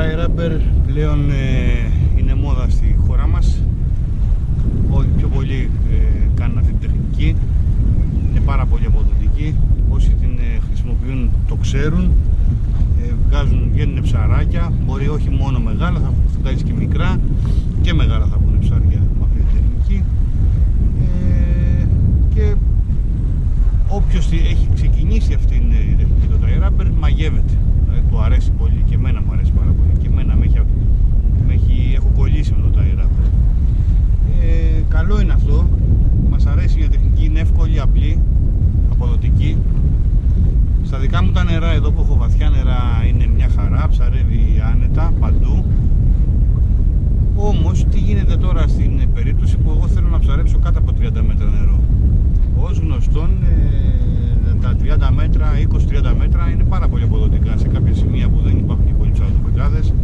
tie rubber πλέον είναι μόδα στη χώρα μας. Όλοι πιο πολλοί κάνουν αυτή την τεχνική. Είναι πάρα πολύ αποδοτική. Όσοι την χρησιμοποιούν το ξέρουν. Βγαίνουν ψαράκια. Μπορεί όχι μόνο μεγάλα, θα βγάλεις και μικρά και μεγάλα θα βγουν ψάρια με αυτή την τεχνική. Και όποιος έχει ξεκινήσει αυτή την τεχνική το tie rubber μαγεύεται. Του αρέσει πολύ και εμένα μου αρέσει πάρα πολύ. Και εμένα έχω κολλήσει με το tie rubber. Καλό είναι αυτό. Μας αρέσει μια τεχνική, είναι εύκολη, απλή, αποδοτική. Στα δικά μου τα νερά εδώ που έχω βαθιά νερά είναι μια χαρά, ψαρεύει άνετα παντού. Όμως τι γίνεται τώρα στην περίπτωση που εγώ θέλω να ψαρέψω κάτω από 30 μέτρα νερό? Ως γνωστόν τα 30 μέτρα, 20-30 μέτρα είναι πάρα πολύ αποδοτικά σε κάποια σημεία που δεν υπάρχουν και πολλοί ψαροτροφικάδες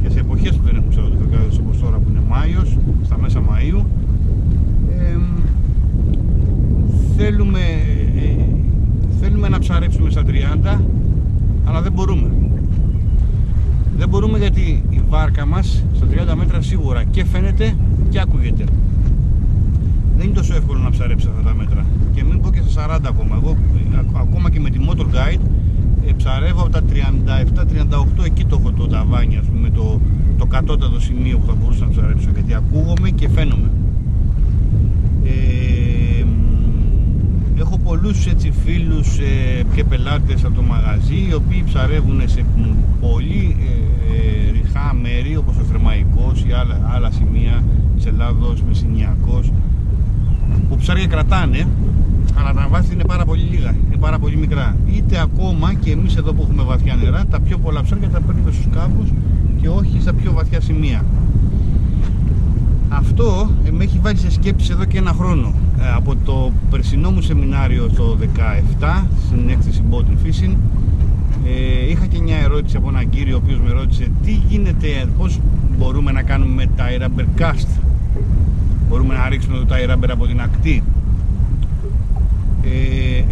και σε εποχές που δεν έχουν ψαροτροφικάδες όπως τώρα που είναι Μάιος, στα μέσα Μαΐου. Θέλουμε να ψαρέψουμε στα 30, αλλά δεν μπορούμε. Δεν μπορούμε γιατί η βάρκα μας στα 30 μέτρα σίγουρα και φαίνεται και ακούγεται. Δεν είναι τόσο εύκολο να ψαρέψει αυτά τα μέτρα. Και μην πω και στα 40 ακόμα. Εγώ ακόμα και με τη Motor Guide ψαρεύω από τα 37-38, εκεί το έχω το ταβάνι, ας πούμε, το κατώτατο σημείο που θα μπορούσα να ψαρέψω, γιατί ακούγομαι και φαίνομαι. Έχω πολλούς έτσι φίλους και πελάτες από το μαγαζί οι οποίοι ψαρεύουν σε πολύ ρηχά μέρη όπως ο Θερμαϊκός ή άλλα σημεία της Ελλάδος, Μεσσηνιακός, που ψάρια κρατάνε, αλλά τα βάθη είναι πάρα πολύ λίγα, είναι πάρα πολύ μικρά. Είτε ακόμα και εμείς εδώ που έχουμε βαθιά νερά, τα πιο πολλά ψάρια τα παίρνουμε στους κάβους και όχι στα πιο βαθιά σημεία. Αυτό με έχει βάλει σε σκέψεις εδώ και ένα χρόνο. Από το περσινό μου σεμινάριο το 17 στην έκθεση Boating Fishing, είχα και μια ερώτηση από έναν κύριο ο οποίος με ρώτησε τι γίνεται, πώς μπορούμε να κάνουμε tie rubber cast, μπορούμε να ρίξουμε το tie rubber από την ακτή.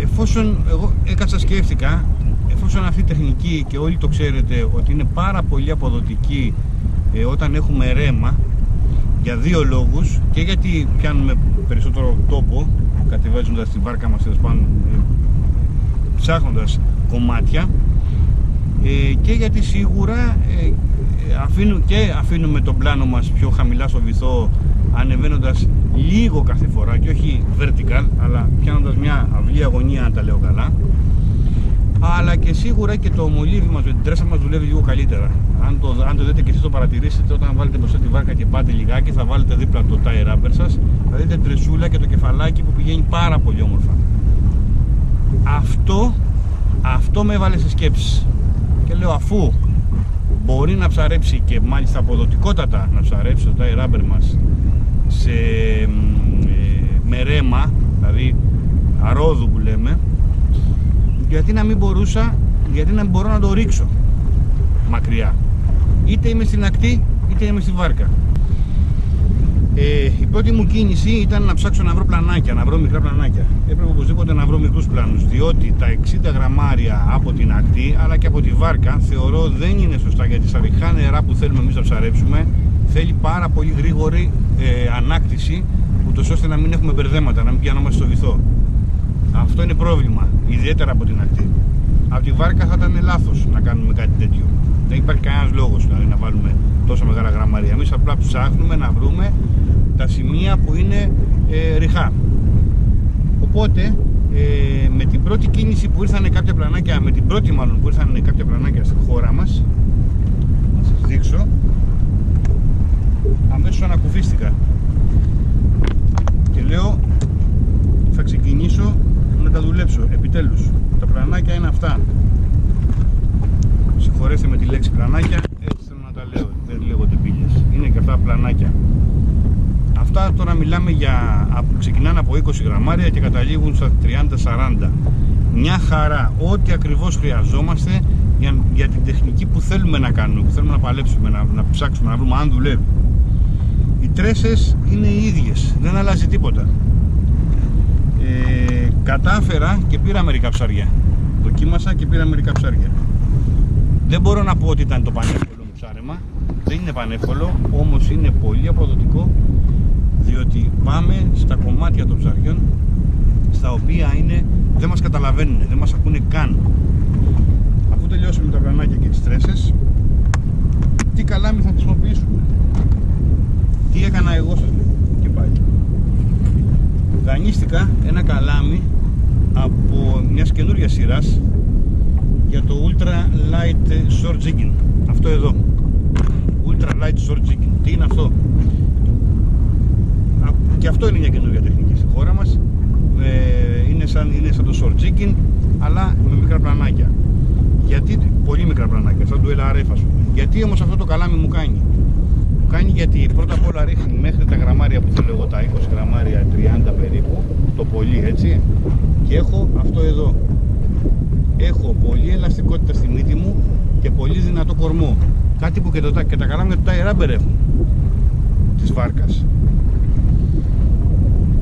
Εφόσον εγώ έκατσα σκέφτηκα, εφόσον αυτή η τεχνική και όλοι το ξέρετε ότι είναι πάρα πολύ αποδοτική όταν έχουμε ρέμα, για δύο λόγους: και γιατί πιάνουμε περισσότερο τόπο κατεβάζοντας τη βάρκα μας, ψάχνοντας κομμάτια, και γιατί σίγουρα αφήνουμε τον πλάνο μας πιο χαμηλά στο βυθό, ανεβαίνοντας λίγο κάθε φορά και όχι vertical, αλλά πιάνοντας μια αυλή αγωνία, αν τα λέω καλά. Αλλά και σίγουρα και το μολύβι μας με την τρέσα μας δουλεύει λίγο καλύτερα. Αν το δείτε και εσείς το παρατηρήσετε, όταν βάλετε μπροστά τη βάρκα και πάτε λιγάκι, θα βάλετε δίπλα το tie rubber σας, θα δείτε τρεσούλα και το κεφαλάκι που πηγαίνει πάρα πολύ όμορφα. Αυτό με έβαλε σε σκέψεις και λέω, αφού μπορεί να ψαρέψει και μάλιστα αποδοτικότατα να ψαρέψει το tie rubber μας με ρέμα, δηλαδή αρόδου που λέμε, γιατί να μην μπορώ να το ρίξω μακριά, είτε είμαι στην ακτή είτε είμαι στη βάρκα. Η πρώτη μου κίνηση ήταν να ψάξω να βρω πλανάκια, να βρω μικρά πλανάκια. Έπρεπε οπωσδήποτε να βρω μικρούς πλάνους, διότι τα 60 γραμμάρια από την ακτή αλλά και από τη βάρκα θεωρώ δεν είναι σωστά, γιατί στα ρηχά νερά που θέλουμε εμείς να ψαρέψουμε θέλει πάρα πολύ γρήγορη ανάκτηση, ούτως ώστε να μην έχουμε μπερδέματα, να μην πιανόμαστε στο βυθό. Αυτό είναι πρόβλημα, ιδιαίτερα από την ακτή. Από τη βάρκα θα ήταν λάθος να κάνουμε κάτι τέτοιο. Δεν υπάρχει κανένας λόγος δηλαδή να βάλουμε τόσο μεγάλα γραμμάρια. Εμείς απλά ψάχνουμε να βρούμε τα σημεία που είναι ρηχά. Οπότε με την πρώτη κίνηση που ήρθαν κάποια πλανάκια, με την πρώτη μάλλον που ήρθαν κάποια πλανάκια στη χώρα μας, να σας δείξω, αμέσως ανακουφίστηκα και λέω θα ξεκινήσω να τα δουλέψω επιτέλους. Τα πλανάκια είναι αυτά. Συγχωρέστε με τη λέξη πλανάκια, έτσι θέλω να τα λέω, δεν λέγονται πύλες. Είναι και αυτά πλανάκια. Αυτά τώρα μιλάμε ξεκινάνε από 20 γραμμάρια και καταλήγουν στα 30-40. Μια χαρά, ό,τι ακριβώς χρειαζόμαστε για την τεχνική που θέλουμε να κάνουμε, που θέλουμε να παλέψουμε, να ψάξουμε, να βρούμε αν δουλεύει. Οι τρέσες είναι οι ίδιες, δεν αλλάζει τίποτα. Κατάφερα και πήρα μερικά ψάρια. Δοκίμασα και πήρα μερικά ψάρια. Δεν μπορώ να πω ότι ήταν το πανεύκολο μου ψάρεμα, Δεν είναι πανεύκολο, όμως είναι πολύ αποδοτικό, διότι πάμε στα κομμάτια των ψαριών στα οποία δεν μας καταλαβαίνουν, δεν μας ακούνε καν. Αφού τελειώσουμε τα πλανάκια και τις τρέσες, τι καλάμι θα χρησιμοποιήσουμε? Τι έκανα εγώ, σας λέω και πάλι. Δανείστηκα ένα καλάμι από μιας καινούριας σειράς για το Ultra Light Short Jigging. Αυτό εδώ, Ultra Light Short Jigging. Τι είναι αυτό? Και αυτό είναι μια καινούργια τεχνική στη χώρα μας. Είναι σαν το Short Jigging, αλλά με μικρά πλανάκια. Γιατί, πολύ μικρά πλανάκια, σαν το LRF ας πούμε. Γιατί όμως αυτό το καλάμι μου κάνει? Μου κάνει γιατί πρώτα απ' όλα ρίχνει μέχρι τα γραμμάρια που θέλω εγώ, τα 20 γραμμάρια, 30 περίπου, το πολύ, έτσι. Και έχω αυτό εδώ. Έχω πολύ ελαστικότητα στη μύτη μου και πολύ δυνατό κορμό. Κάτι που και τα καλάμια του tie rubber έχουν, της βάρκας.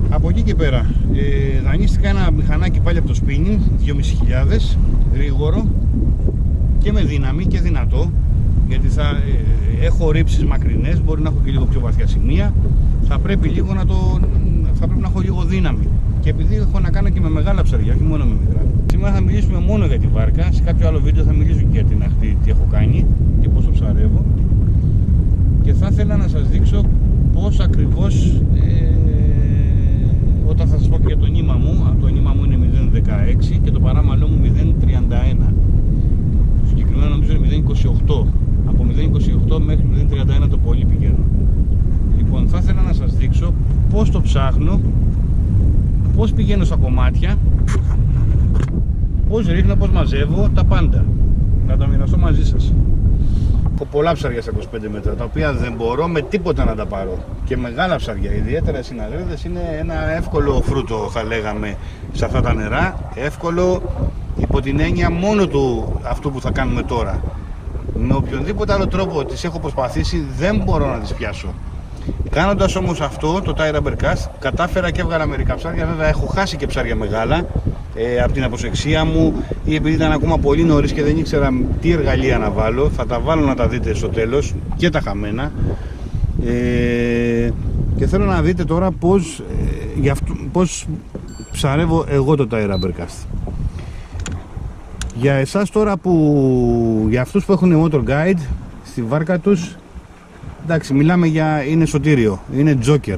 Από εκεί και πέρα δανείστηκα ένα μηχανάκι πάλι από το spinning, 2.500, γρήγορο και με δύναμη και δυνατό, γιατί έχω ρήψεις μακρινές, μπορεί να έχω και λίγο πιο βαθιά σημεία, θα πρέπει να έχω λίγο δύναμη, και επειδή έχω να κάνω και με μεγάλα ψαριά, όχι μόνο με μικρά. Σήμερα θα μιλήσουμε μόνο για τη βάρκα, σε κάποιο άλλο βίντεο θα μιλήσω και για την αχτή, τι έχω κάνει και πώς το ψαρεύω, και θα ήθελα να σας δείξω πώς ακριβώς, όταν θα σας πω και για το νήμα μου, το νήμα μου είναι 0.16 και το παράμαλό μου 0.31. Το συγκεκριμένο νομίζω είναι 0.28. Από 0.28 μέχρι 0.31 το πολύ πηγαίνω. Λοιπόν, θα ήθελα να σας δείξω πώς το ψάχνω, πώς πηγαίνω στα κομμάτια, πώς ρίχνω, πώς μαζεύω, τα πάντα. Να τα μοιραστώ μαζί σας. Έχω πολλά ψαριά στα 25 μέτρα, τα οποία δεν μπορώ με τίποτα να τα πάρω. Και μεγάλα ψαριά, ιδιαίτερα οι συναγρίδες, είναι ένα εύκολο φρούτο, θα λέγαμε, σε αυτά τα νερά. Εύκολο υπό την έννοια μόνο του αυτού που θα κάνουμε τώρα. Με οποιονδήποτε άλλο τρόπο τις έχω προσπαθήσει, δεν μπορώ να τις πιάσω. Κάνοντας όμως αυτό, το tie rubber cast, κατάφερα και έβγαλα μερικά ψάρια. Βέβαια έχω χάσει και ψάρια μεγάλα από την αποσεξία μου, ή επειδή ήταν ακόμα πολύ νωρίς και δεν ήξερα τι εργαλεία να βάλω. Θα τα βάλω να τα δείτε στο τέλος, και τα χαμένα. Και θέλω να δείτε τώρα πώς ψαρεύω εγώ το tie rubber cast. Για εσάς τώρα για αυτούς που έχουν motor guide στη βάρκα τους, εντάξει, μιλάμε είναι σωτήριο, είναι τζόκερ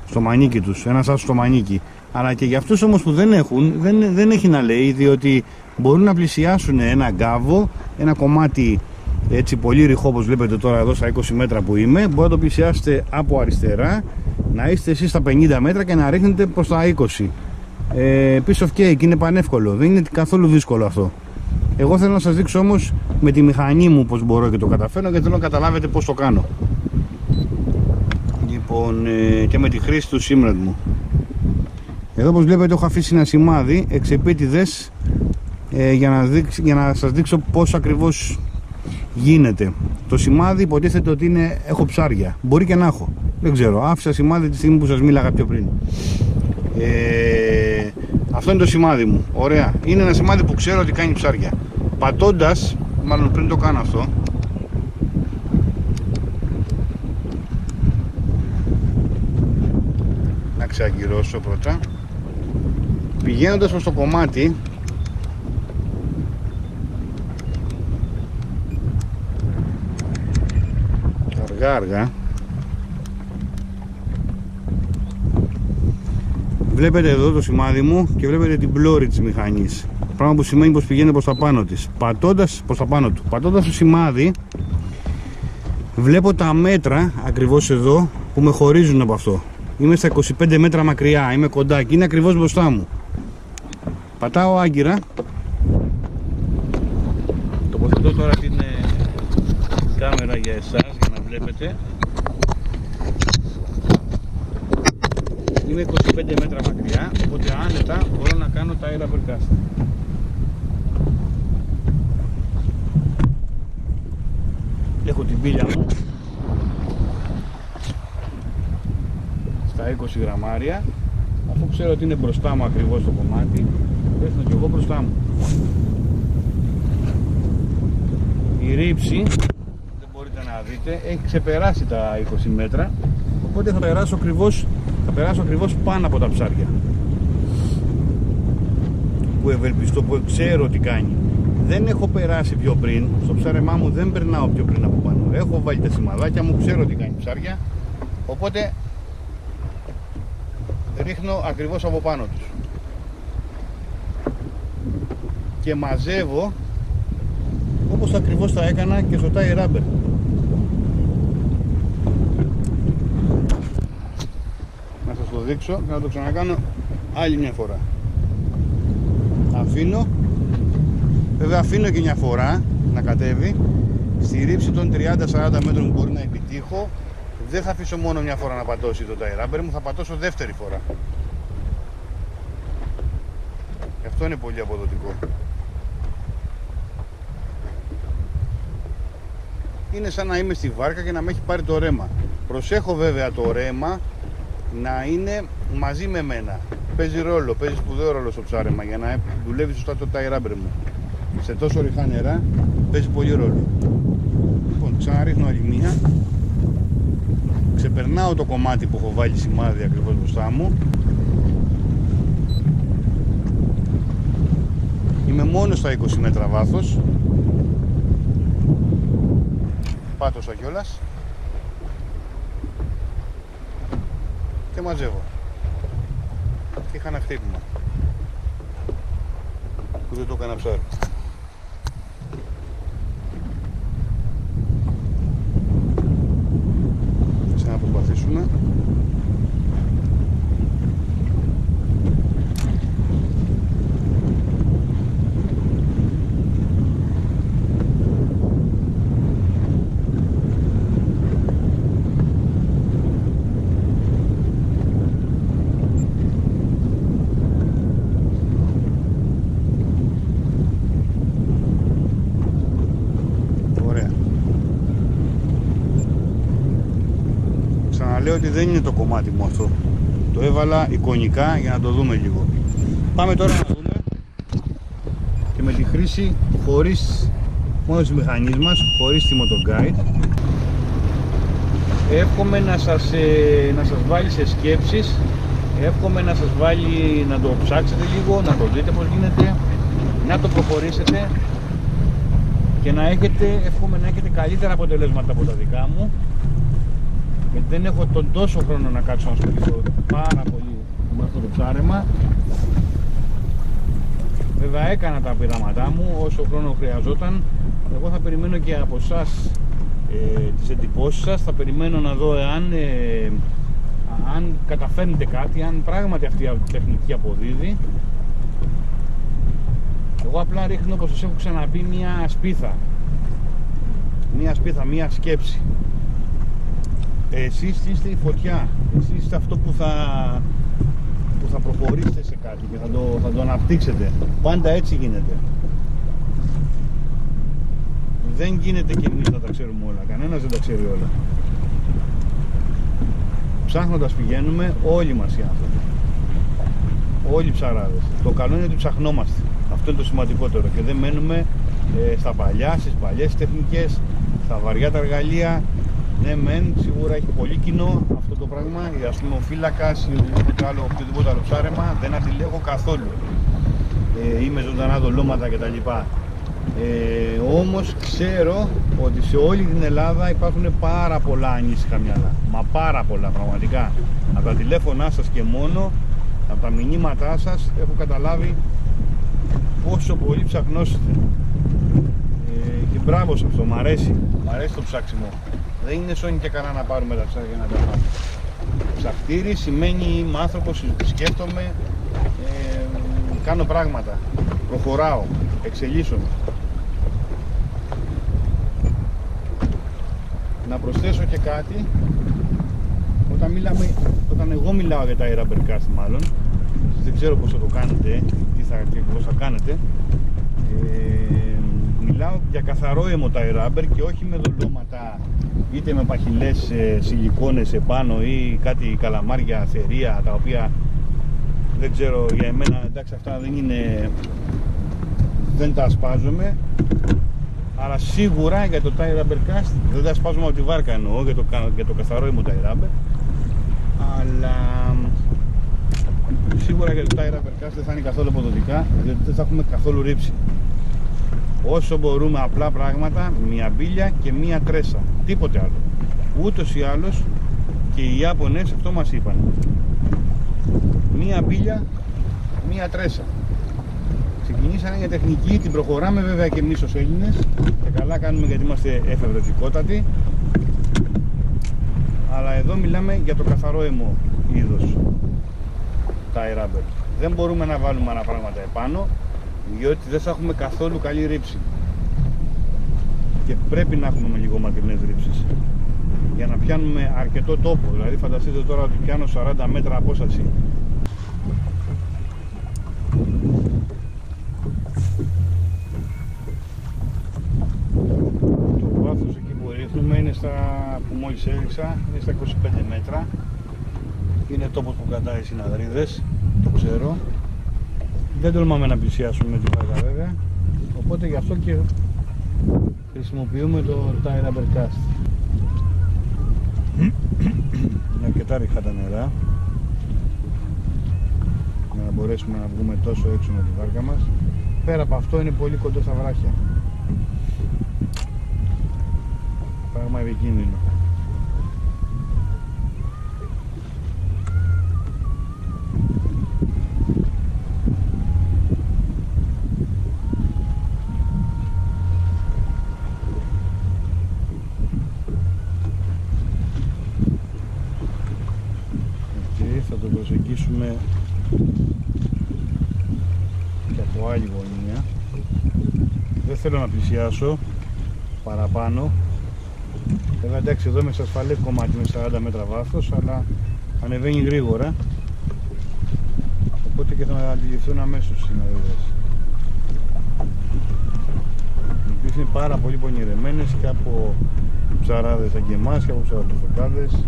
στο μανίκι τους, ένας άσος στο μανίκι. Αλλά και για αυτούς όμως που δεν έχουν, δεν έχει να λέει, διότι μπορούν να πλησιάσουν ένα γκάβο, ένα κομμάτι έτσι πολύ ρηχό, όπως βλέπετε τώρα εδώ στα 20 μέτρα που είμαι. Μπορείτε να το πλησιάσετε από αριστερά, να είστε εσείς στα 50 μέτρα και να ρίχνετε προς τα 20. Piece of cake, είναι πανεύκολο, δεν είναι καθόλου δύσκολο αυτό. Εγώ θέλω να σας δείξω όμως με τη μηχανή μου πώς μπορώ και το καταφέρνω, και θέλω να καταλάβετε πώς το κάνω. Λοιπόν, και με τη χρήση του Simrad μου. Εδώ όπως βλέπετε έχω αφήσει ένα σημάδι εξεπίτηδες για να σας δείξω πώς ακριβώς γίνεται. Το σημάδι υποτίθεται ότι έχω ψάρια. Μπορεί και να έχω, δεν ξέρω. Άφησα σημάδι τη στιγμή που σας μίλαγα πιο πριν. Αυτό είναι το σημάδι μου. Ωραία. Είναι ένα σημάδι που ξέρω ότι κάνει ψάρια. Πατώντας, μάλλον πριν το κάνω αυτό, να ξαγκυρώσω πρώτα. Πηγαίνοντας προς το κομμάτι, αργά βλέπετε εδώ το σημάδι μου και βλέπετε την πλώρη της μηχανής, πράγμα που σημαίνει πως πηγαίνει προς τα πάνω της. Πατώντας προς τα πάνω του, πατώντας το σημάδι, βλέπω τα μέτρα ακριβώς εδώ που με χωρίζουν από αυτό. Είμαι στα 25 μέτρα μακριά, είμαι κοντά και είναι ακριβώς μπροστά μου. Πατάω άγκυρα. Τοποθετώ τώρα την κάμερα για εσάς, για να βλέπετε. Είμαι 25 μέτρα μακριά, οπότε άνετα μπορώ να κάνω τα tie rubber cast. Έχω την πύλια μου στα 20 γραμμάρια. Αφού ξέρω ότι είναι μπροστά μου ακριβώς το κομμάτι, πέφτω και εγώ μπροστά μου. Η ρήψη, δεν μπορείτε να δείτε, έχει ξεπεράσει τα 20 μέτρα, οπότε θα περάσω ακριβώς πάνω από τα ψάρια, που ευελπιστώ, που ξέρω τι κάνει. Δεν έχω περάσει πιο πριν, στο ψάρεμά μου δεν περνάω πιο πριν από πάνω. Έχω βάλει τα σημαδάκια μου, ξέρω τι κάνει ψάρια, οπότε ρίχνω ακριβώς από πάνω τους και μαζεύω όπως ακριβώς θα έκανα και στο tie rubber. Να σας το δείξω και να το ξανακάνω άλλη μια φορά. Βέβαια αφήνω και μια φορά να κατέβει. Στη ρήψη των 30-40 μέτρων που μπορεί να επιτύχω, δεν θα αφήσω μόνο μια φορά να πατώσει το tie rubber μου, θα πατώσω δεύτερη φορά. Και αυτό είναι πολύ αποδοτικό. Είναι σαν να είμαι στη βάρκα και να με έχει πάρει το ρέμα. Προσέχω βέβαια το ρέμα να είναι μαζί με μένα. Παίζει ρόλο, παίζει σπουδαίο ρόλο στο ψάρεμα για να δουλεύει σωστά το tie rubber μου. Σε τόσο ρηχά νερά παίζει πολύ ρόλο. Λοιπόν, ξαναρίχνω άλλη μία. Ξεπερνάω το κομμάτι που έχω βάλει σημάδι ακριβώς μπροστά μου. Είμαι μόνο στα 20 μέτρα βάθος. Πάτωσα κιόλας και μαζεύω. Και είχα ένα χτύπημα που δεν το έκανα ψάρι. Ξαναπροσπαθήσουμε. Λέω ότι δεν είναι το κομμάτι μου αυτό. Το έβαλα εικονικά για να το δούμε λίγο. Πάμε τώρα να δούμε και με τη χρήση χωρίς, μόνο της μηχανής μας, χωρίς τη motoguide. Εύχομαι να σας βάλει σε σκέψεις, εύχομαι να σας βάλει να το ψάξετε λίγο, να το δείτε πως γίνεται, να το προχωρήσετε και εύχομαι να έχετε καλύτερα αποτελέσματα από τα δικά μου. Γιατί δεν έχω τον τόσο χρόνο να κάτσω να ασχοληθώ πάρα πολύ με αυτό το ψάρεμα. Βέβαια έκανα τα πειράματά μου όσο χρόνο χρειαζόταν. Εγώ θα περιμένω και από εσάς τις εντυπώσεις σας. Θα περιμένω να δω αν καταφέρνετε κάτι, αν πράγματι αυτή η τεχνική αποδίδει. Εγώ απλά ρίχνω, όπως σας έχω ξαναπεί, μια σπίθα, μια σκέψη. Εσείς είστε η φωτιά, εσείς είστε αυτό που θα προχωρήσετε σε κάτι και θα το αναπτύξετε. Πάντα έτσι γίνεται. Δεν γίνεται και εμείς να τα ξέρουμε όλα, κανένας δεν τα ξέρει όλα. Ψάχνοντας πηγαίνουμε όλοι μας οι άνθρωποι, όλοι οι ψαράδες. Το καλό είναι ότι ψαχνόμαστε, αυτό είναι το σημαντικότερο και δεν μένουμε στις παλιές τεχνικές, στα βαριά τα εργαλεία. Ναι μεν, σίγουρα έχει πολύ κοινό αυτό το πράγμα, ας πούμε ο φύλακας ή οποιοδήποτε άλλο ψάρεμα δεν αντιλέγω καθόλου, ή με ζωντανά δολώματα κτλ. Όμως ξέρω ότι σε όλη την Ελλάδα υπάρχουν πάρα πολλά ανήσυχα μυαλά, μα πάρα πολλά πραγματικά. Από τα τηλέφωνά σας και μόνο, από τα μηνύματά σας έχω καταλάβει πόσο πολύ ψαχνώσετε. Και μπράβο σε αυτό, μ' αρέσει το ψάξιμο. Δεν είναι σώνει και κανένα να πάρουμε τα ψάρια να τα πάμε. Ψαχτήρι σημαίνει είμαι άνθρωπος, σκέφτομαι, κάνω πράγματα, προχωράω, εξελίσσομαι. Να προσθέσω και κάτι, όταν εγώ μιλάω για τα air cast μάλλον, δεν ξέρω πώς θα το κάνετε, πώς θα κάνετε, μιλάω για καθαρό air rubber και όχι με δολώματα είτε με παχυλές σιλικόνες επάνω ή κάτι καλαμάρια, θερία, τα οποία δεν ξέρω, για εμένα εντάξει αυτά δεν τα ασπάζομαι, Αλλά σίγουρα για το tire rubber cast, δεν τα σπάζουμε από τη βάρκα εννοώ, για το καθαρό ήμου tire rubber, αλλά σίγουρα για το tire rubber cast δεν θα είναι καθόλου αποδοτικά, διότι δεν θα έχουμε καθόλου ρήψη. Όσο μπορούμε απλά πράγματα, μία μπίλια και μία τρέσα, τίποτε άλλο. Ούτως ή άλλως και οι Ιάπωνες αυτό μας είπαν, μία μπίλια, μία τρέσα. Ξεκινήσανε για τεχνική, την προχωράμε βέβαια και εμείς ως Έλληνες και καλά κάνουμε γιατί είμαστε εφευρετικότατοι, αλλά εδώ μιλάμε για το καθαρό αιμο είδος tire rubber. Δεν μπορούμε να βάλουμε άλλα πράγματα επάνω, διότι δεν θα έχουμε καθόλου καλή ρήψη και πρέπει να έχουμε λίγο μακρινές ρήψεις για να πιάνουμε αρκετό τόπο. Δηλαδή φανταστείτε τώρα ότι πιάνω 40 μέτρα απόσταση. Το βάθος εκεί που ρίχνουμε είναι που μόλις έριξα, είναι στα 25 μέτρα. Είναι τόπος που κρατάει συναδρίδες, το ξέρω. Δεν τολμάμε να πλησιάσουμε με τη βάρκα βέβαια, οπότε γι' αυτό και χρησιμοποιούμε το tire rubber cast. Είναι αρκετά ρηχά τα νερά για να μπορέσουμε να βγούμε τόσο έξω με τη βάρκα μας. Πέρα από αυτό είναι πολύ κοντά στα βράχια, πράγμα επικίνδυνο. Θα το προσεγγίσουμε και από άλλη γωνία. Δεν θέλω να πλησιάσω παραπάνω. Βέβαια εντάξει, εδώ είμαι σε ασφαλές κομμάτι με 40 μέτρα βάθος, αλλά ανεβαίνει γρήγορα, οπότε και θα αντιληφθούν αμέσως οι συναδέλφες. Οι οποίες είναι πάρα πολύ πονηρεμένες και από ψαράδες σαν και εμάς και από ψαροτοφεκάδες.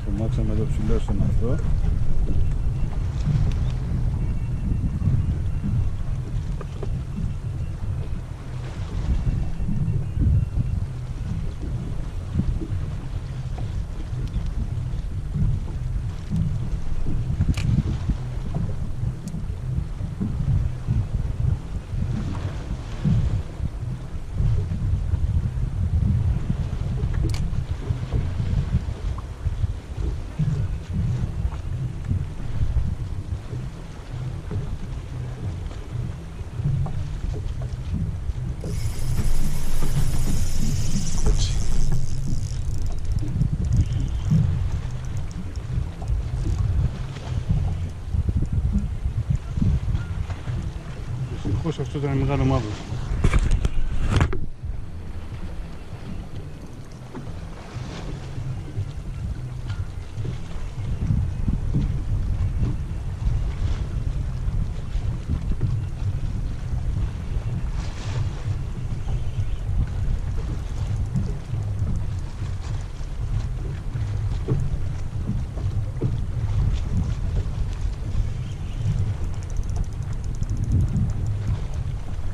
Τρομάξαμε το ψηλό στον αυτό. Δυστυχώς αυτό ήταν μεγάλο μαύρο.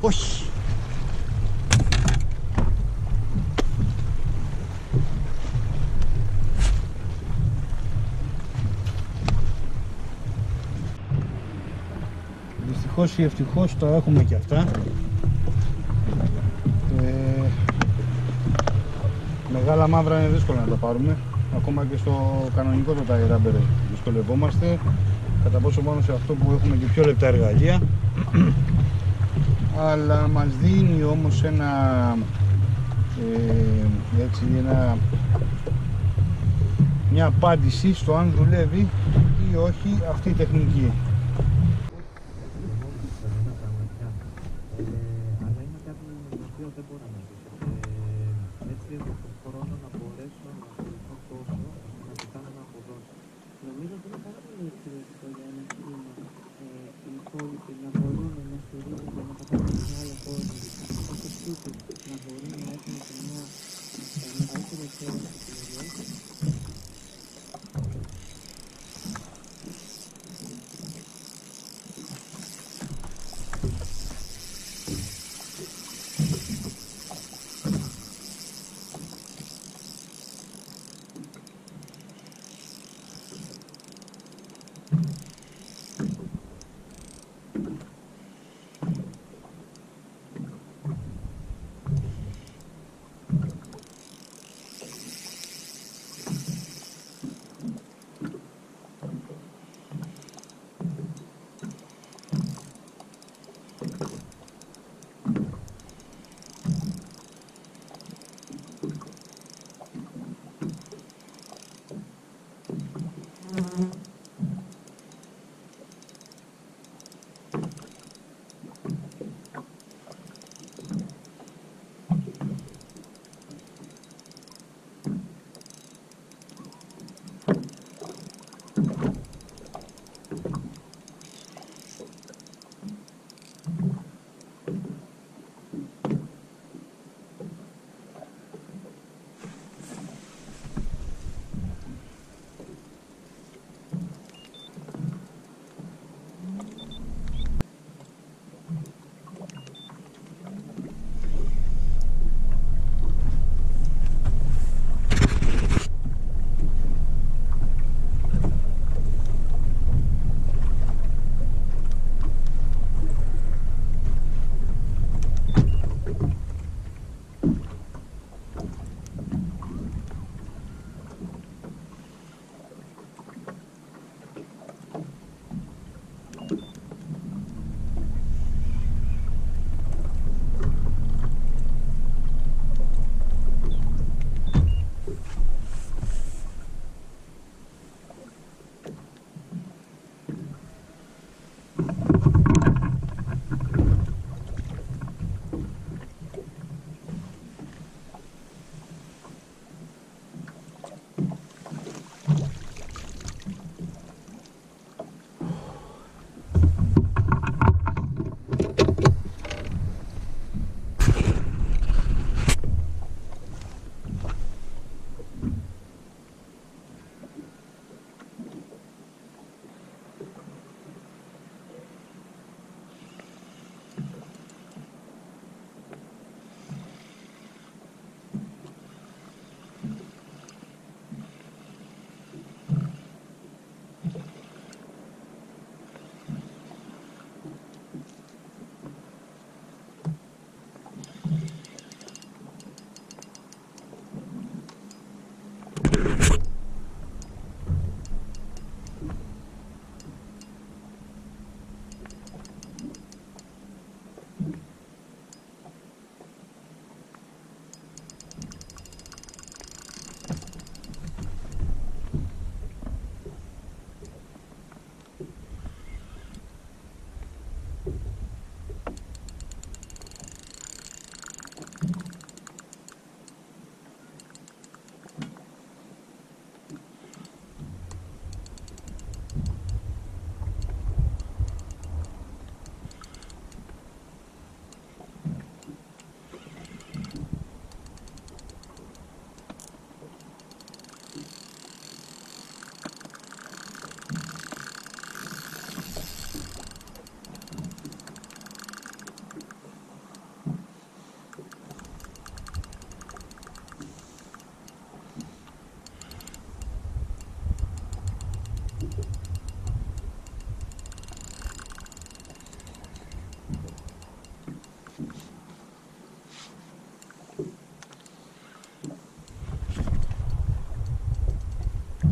Όχι! Δυστυχώς ή ευτυχώς το έχουμε και αυτά. Μεγάλα μαύρα είναι δύσκολο να τα πάρουμε. Ακόμα και στο κανονικό το tire rubber δυσκολευόμαστε. Κατά πόσο μόνο σε αυτό που έχουμε και πιο λεπτά εργαλεία. Αλλά μας δίνει όμως μια απάντηση στο αν δουλεύει ή όχι αυτή η τεχνική. δεν μπορώ να ζήσω. Έτσι έχω τον χρόνο να μπορέσω να ασχοληθώ τόσο, να πετάνω να αποδώσω. Νομίζω ότι είναι πάρα πολύ εξαιρετικό για ένα σχήμα οι υπόλοιποι να μπορούν να στηρίζονται, να καταλάβουν σε άλλο κόσμο, όσο τούτοι να μπορούν να έχουν και μια μεγαλύτερη εξαίρεση επιλογές.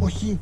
Όχι.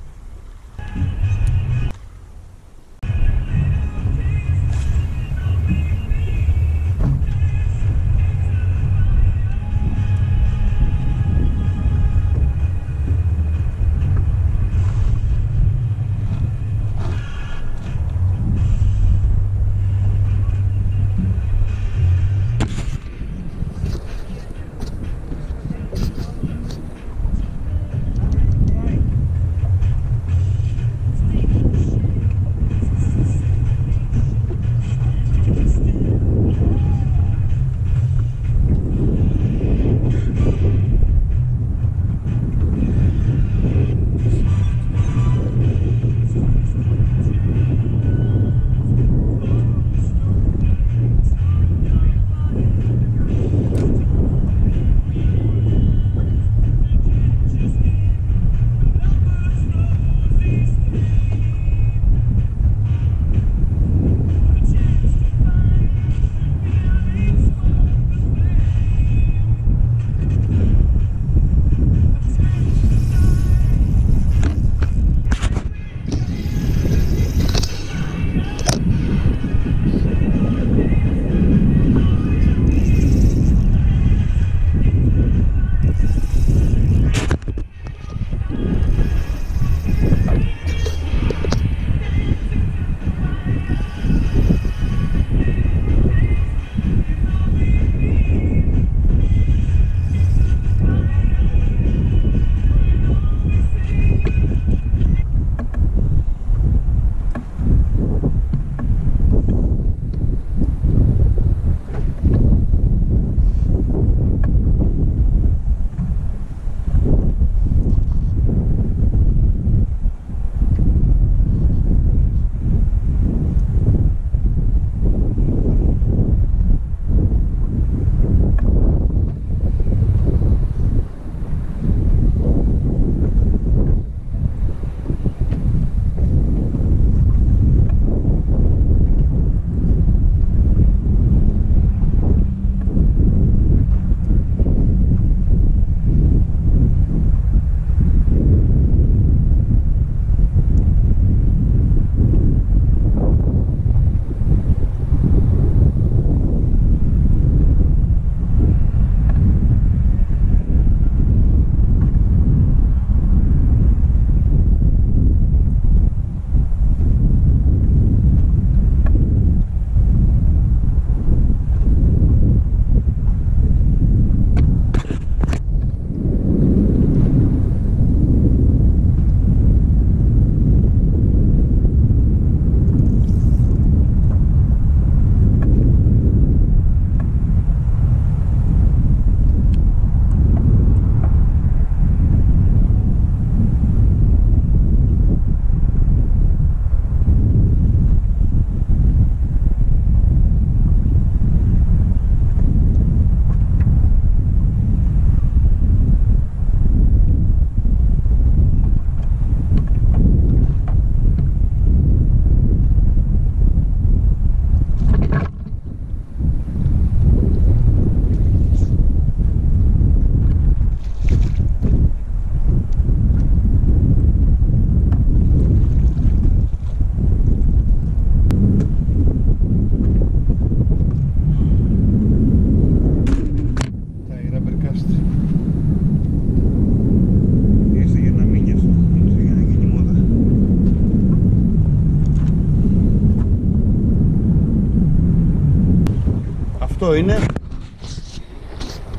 αυτό είναι.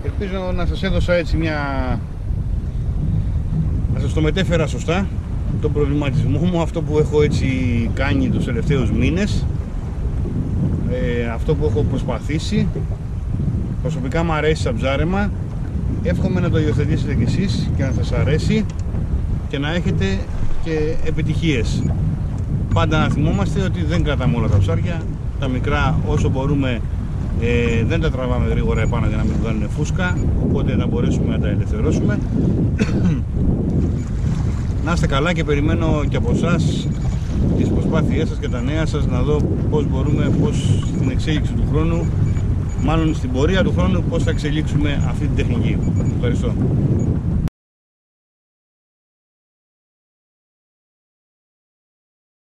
Ελπίζω να σας έδωσα έτσι να σας το μετέφερα σωστά, τον προβληματισμό μου, αυτό που έχω έτσι κάνει τους τελευταίους μήνες, αυτό που έχω προσπαθήσει. Προσωπικά μου αρέσει σαν ψάρεμα, εύχομαι να το υιοθετήσετε κι εσείς και να σας αρέσει και να έχετε και επιτυχίες. Πάντα να θυμόμαστε ότι δεν κρατάμε όλα τα ψάρια, τα μικρά όσο μπορούμε δεν τα τραβάμε γρήγορα επάνω για να μην βγάλουν φούσκα, οπότε να μπορέσουμε να τα ελευθερώσουμε. Να είστε καλά και περιμένω και από εσάς τις προσπάθειές σας και τα νέα σας, να δω πώς μπορούμε, στην εξέλιξη του χρόνου, μάλλον στην πορεία του χρόνου, πώς θα εξελίξουμε αυτή την τεχνική. Ευχαριστώ.